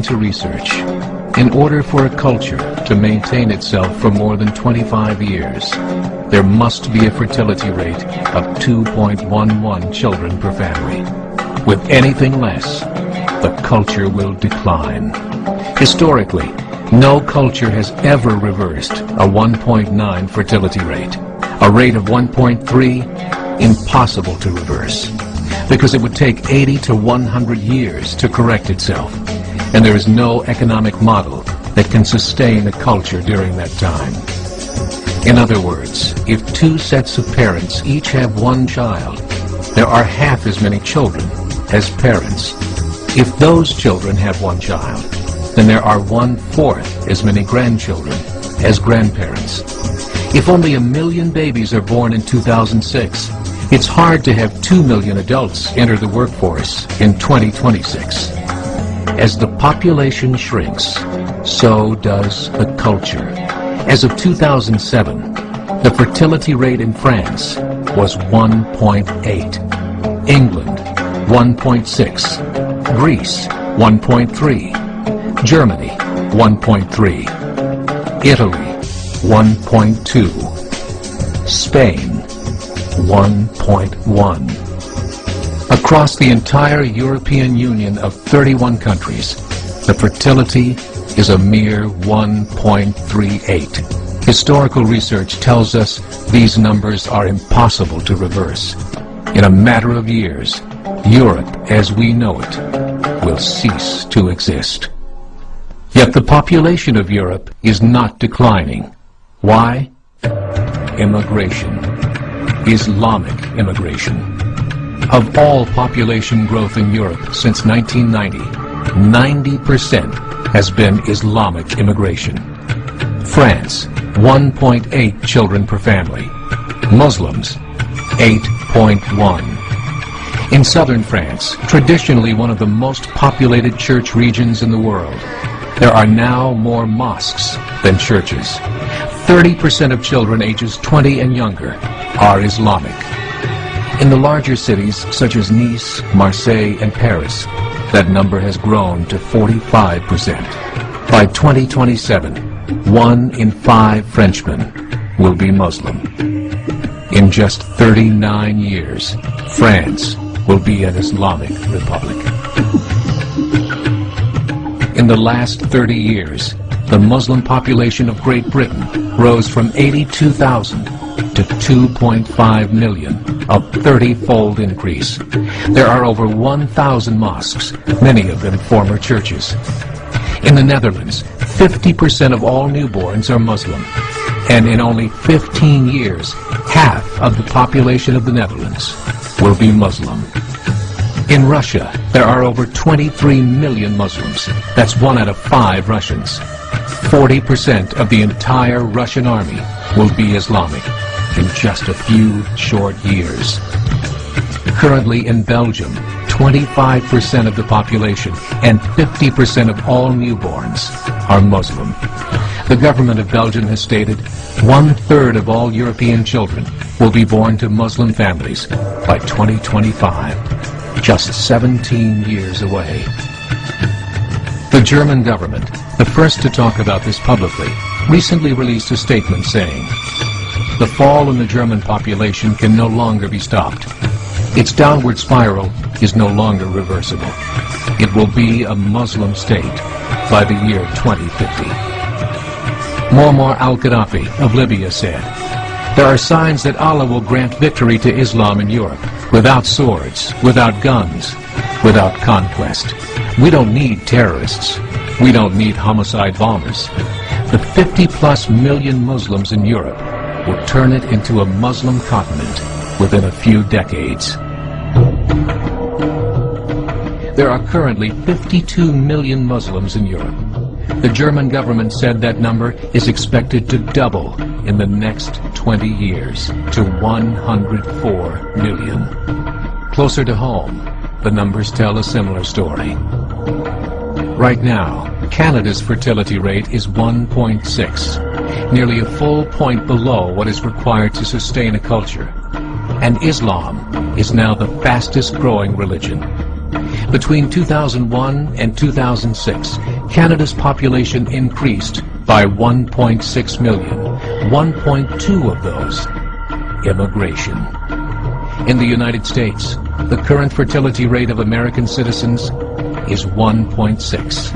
According to research, in order for a culture to maintain itself for more than 25 years, there must be a fertility rate of 2.11 children per family. With anything less, the culture will decline. Historically, no culture has ever reversed a 1.9 fertility rate. A rate of 1.3, impossible to reverse, because it would take 80 to 100 years to correct itself, and there is no economic model that can sustain a culture during that time. In other words, if two sets of parents each have one child, there are half as many children as parents. If those children have one child, then there are 1/4 as many grandchildren as grandparents. If only 1 million babies are born in 2006, it's hard to have 2 million adults enter the workforce in 2026. As the population shrinks, so does the culture. As of 2007, the fertility rate in France was 1.8, England 1.6, Greece 1.3, Germany 1.3, Italy 1.2, Spain 1.1. Across the entire European Union of 31 countries, the fertility is a mere 1.38. Historical research tells us these numbers are impossible to reverse. In a matter of years, Europe as we know it will cease to exist. Yet the population of Europe is not declining. Why? Immigration. Islamic immigration. Of all population growth in Europe since 1990, 90% has been Islamic immigration. France, 1.8 children per family. Muslims, 8.1. In southern France, traditionally one of the most populated church regions in the world, there are now more mosques than churches. 30% of children ages 20 and younger are Islamic. In the larger cities such as Nice, Marseille, and Paris, that number has grown to 45%. By 2027, 1 in 5 Frenchmen will be Muslim. In just 39 years, France will be an Islamic republic. In the last 30 years, the Muslim population of Great Britain rose from 82,000 to 2.5 million, a 30-fold increase. There are over 1,000 mosques, many of them former churches. In the Netherlands, 50% of all newborns are Muslim, and in only 15 years, half of the population of the Netherlands will be Muslim. In Russia, there are over 23 million Muslims. That's 1 out of 5 Russians. 40% of the entire Russian army will be Islamic in just a few short years. Currently in Belgium, 25% of the population and 50% of all newborns are Muslim. The government of Belgium has stated 1/3 of all European children will be born to Muslim families by 2025, just 17 years away. The German government, the first to talk about this publicly, recently released a statement saying, "The fall in the German population can no longer be stopped. Its downward spiral is no longer reversible. It will be a Muslim state by the year 2050. Muammar al-Gaddafi of Libya said, "There are signs that Allah will grant victory to Islam in Europe, without swords, without guns, without conquest. We don't need terrorists. We don't need homicide bombers. The 50+ million Muslims in Europe will turn it into a Muslim continent within a few decades." There are currently 52 million Muslims in Europe. The German government said that number is expected to double in the next 20 years to 104 million. Closer to home, the numbers tell a similar story. Right now, Canada's fertility rate is 1.6, nearly a full point below what is required to sustain a culture. And Islam is now the fastest growing religion. Between 2001 and 2006, Canada's population increased by 1.6 million, 1.2 of those immigration. In the United States, the current fertility rate of American citizens is 1.6.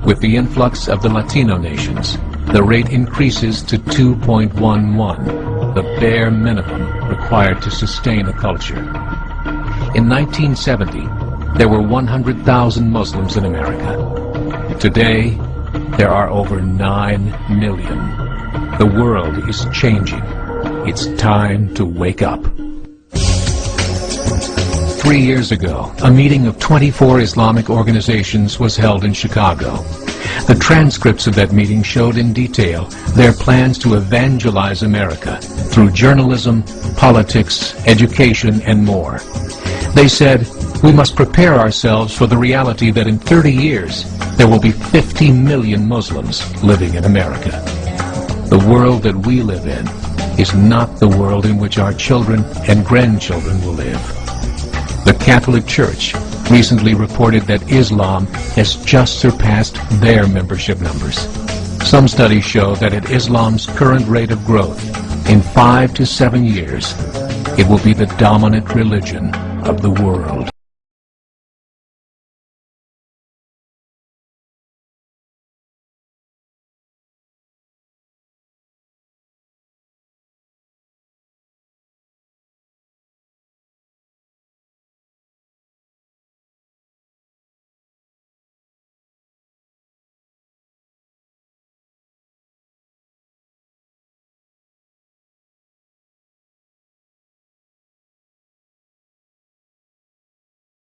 With the influx of the Latino nations, the rate increases to 2.11, the bare minimum required to sustain a culture. In 1970, there were 100,000 Muslims in America. Today, there are over 9 million. The world is changing. It's time to wake up. 3 years ago, a meeting of 24 Islamic organizations was held in Chicago. The transcripts of that meeting showed in detail their plans to evangelize America through journalism, politics, education, and more. They said, we must prepare ourselves for the reality that in 30 years, there will be 50 million Muslims living in America. The world that we live in is not the world in which our children and grandchildren will live. The Catholic Church recently reported that Islam has just surpassed their membership numbers. Some studies show that at Islam's current rate of growth, in 5 to 7 years, it will be the dominant religion of the world.